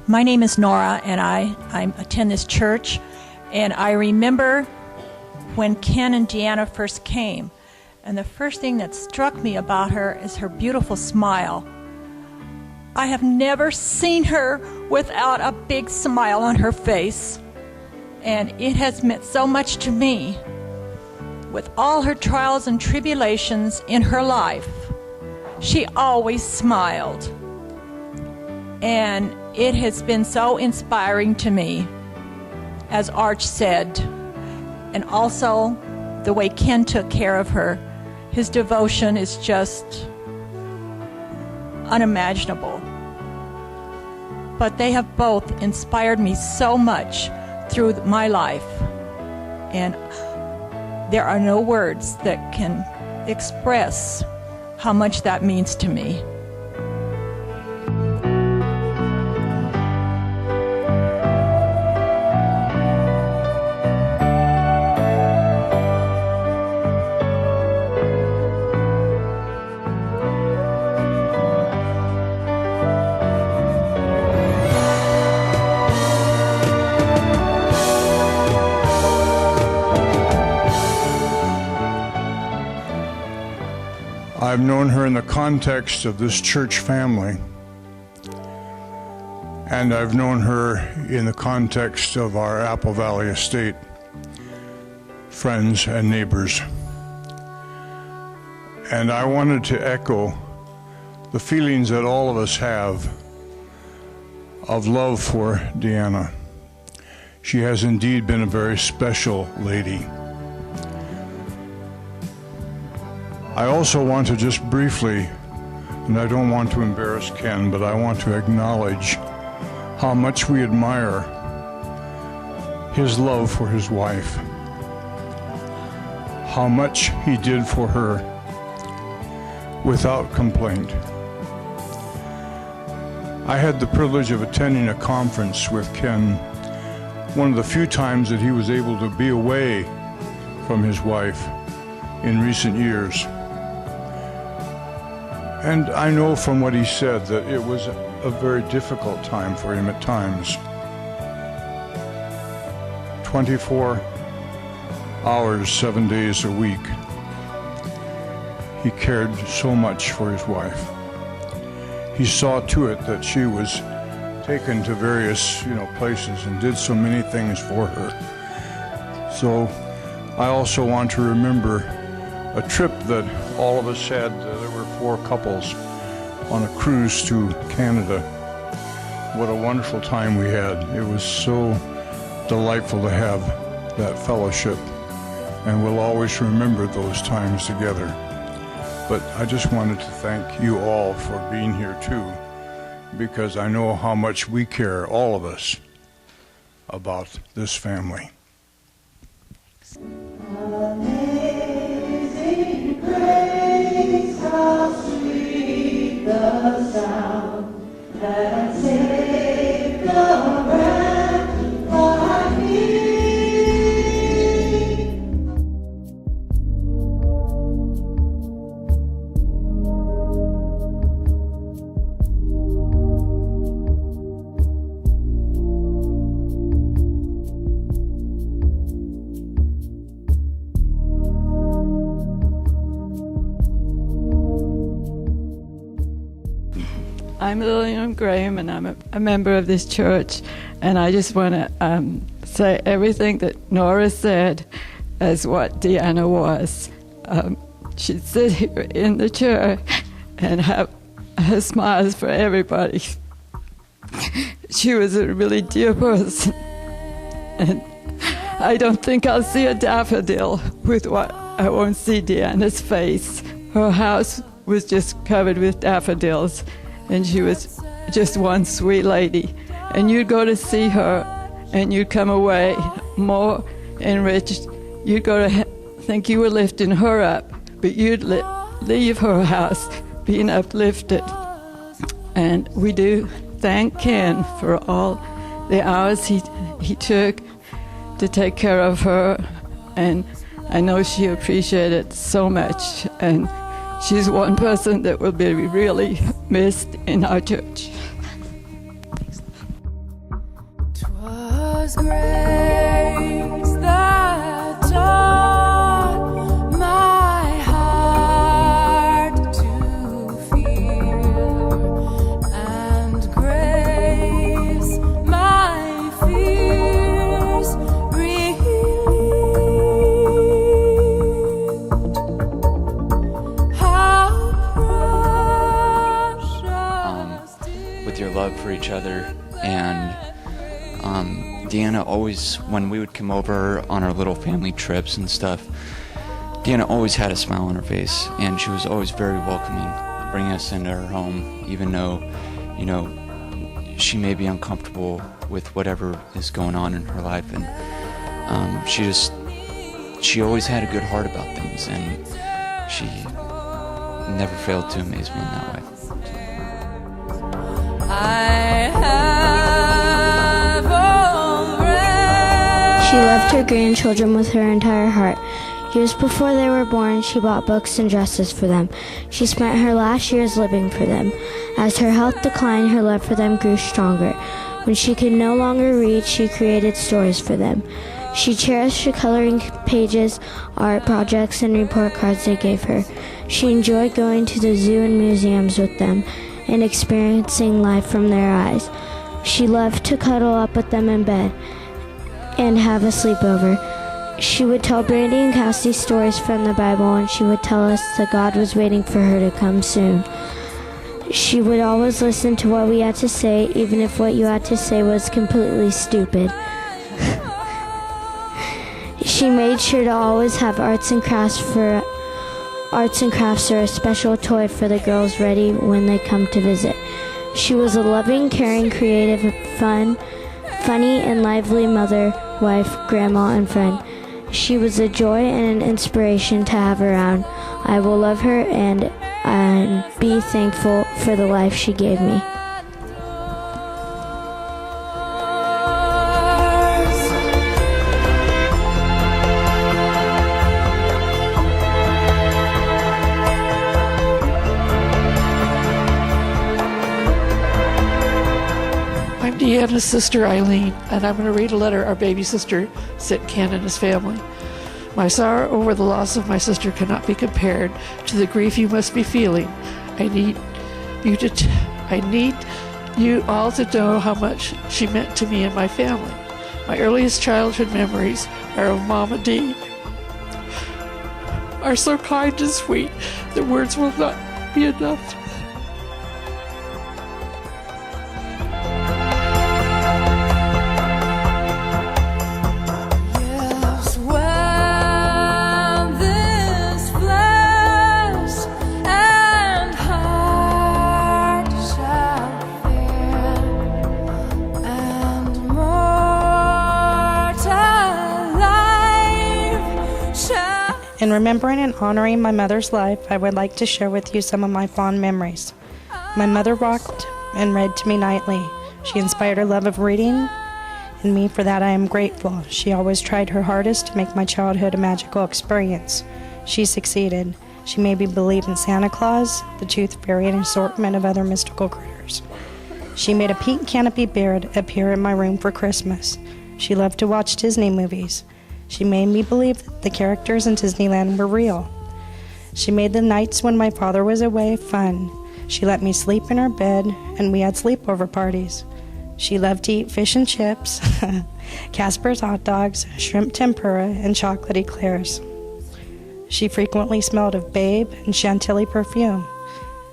My name is Nora, and I attend this church. And I remember when Ken and Deanna first came, and the first thing that struck me about her is her beautiful smile. I have never seen her without a big smile on her face, and it has meant so much to me. With all her trials and tribulations in her life, she always smiled. And it has been so inspiring to me, as Arch said, and also the way Ken took care of her. His devotion is just unimaginable. But they have both inspired me so much through my life, and there are no words that can express how much that means to me. I've known her in the context of this church family, and I've known her in the context of our Apple Valley estate, friends and neighbors. And I wanted to echo the feelings that all of us have of love for Deanna. She has indeed been a very special lady. I also want to just briefly, and I don't want to embarrass Ken, but I want to acknowledge how much we admire his love for his wife, how much he did for her without complaint. I had the privilege of attending a conference with Ken, one of the few times that he was able to be away from his wife in recent years. And I know from what he said that it was a very difficult time for him at times. 24 hours, 7 days a week. He cared so much for his wife. He saw to it that she was taken to various, places and did so many things for her. So I also want to remember a trip that all of us had. There were 4 couples on a cruise to Canada. What a wonderful time we had. It was so delightful to have that fellowship, and we'll always remember those times together. But I just wanted to thank you all for being here too, because I know how much we care, all of us, about this family. Amazing grace, how sweet the sound that saved a wretch like me. I'm Lillian Graham, and I'm a member of this church, and I just want to say everything that Nora said as what Deanna was. She'd sit here in the chair and have her smiles for everybody. She was a really dear person, and I don't think I'll see a daffodil with what I won't see Deanna's face. Her house was just covered with daffodils, and she was just one sweet lady. And you'd go to see her, and you'd come away more enriched. You'd go to think you were lifting her up, but you'd leave her house being uplifted. And we do thank Ken for all the hours he took to take care of her, and I know she appreciated it so much. And she's one person that will be really missed in our church. was grace that taught my heart to fear, and grace my fears relieved. How precious with your love for each other. And Deanna always, when we would come over on our little family trips and stuff, Deanna always had a smile on her face, and she was always very welcoming, bringing us into her home, even though, you know, she may be uncomfortable with whatever is going on in her life. And she always had a good heart about things, and she never failed to amaze me in that way. She loved her grandchildren with her entire heart. Years before they were born, she bought books and dresses for them. She spent her last years living for them. As her health declined, her love for them grew stronger. When she could no longer read, she created stories for them. She cherished the coloring pages, art projects, and report cards they gave her. She enjoyed going to the zoo and museums with them and experiencing life from their eyes. She loved to cuddle up with them in bed and have a sleepover. She would tell Brandy and Cassie stories from the Bible, and she would tell us that God was waiting for her to come soon. She would always listen to what we had to say, even if what you had to say was completely stupid. She made sure to always have arts and crafts or a special toy for the girls ready when they come to visit. She was a loving, caring, creative, funny, and lively mother, wife, grandma, and friend. She was a joy and an inspiration to have around. I will love her and be thankful for the life she gave me. I'm Deanna's sister Eileen, and I'm going to read a letter our baby sister sent Ken and his family. My sorrow over the loss of my sister cannot be compared to the grief you must be feeling. I need you all to know how much she meant to me and my family. My earliest childhood memories are of Mama Dee, are so kind and sweet that words will not be enough. In remembering and honoring my mother's life, I would like to share with you some of my fond memories. My mother rocked and read to me nightly. She inspired her love of reading in me. For that I am grateful. She always tried her hardest to make my childhood a magical experience. She succeeded. She made me believe in Santa Claus, the Tooth Fairy, and an assortment of other mystical critters. She made a pink canopy bear appear in my room for Christmas. She loved to watch Disney movies. She made me believe that the characters in Disneyland were real. She made the nights when my father was away fun. She let me sleep in her bed, and we had sleepover parties. She loved to eat fish and chips, Casper's hot dogs, shrimp tempura, and chocolate eclairs. She frequently smelled of Babe and Chantilly perfume.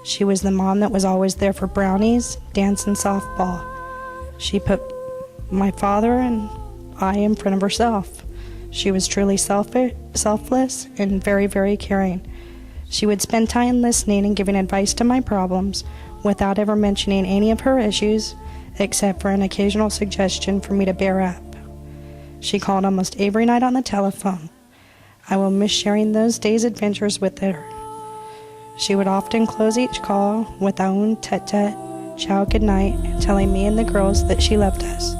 She was the mom that was always there for brownies, dance, and softball. She put my father and I in front of herself. She was truly selfless and very, very caring. She would spend time listening and giving advice to my problems without ever mentioning any of her issues, except for an occasional suggestion for me to bear up. She called almost every night on the telephone. I will miss sharing those days' adventures with her. She would often close each call with our own tete-tete, ciao, good night, telling me and the girls that she loved us.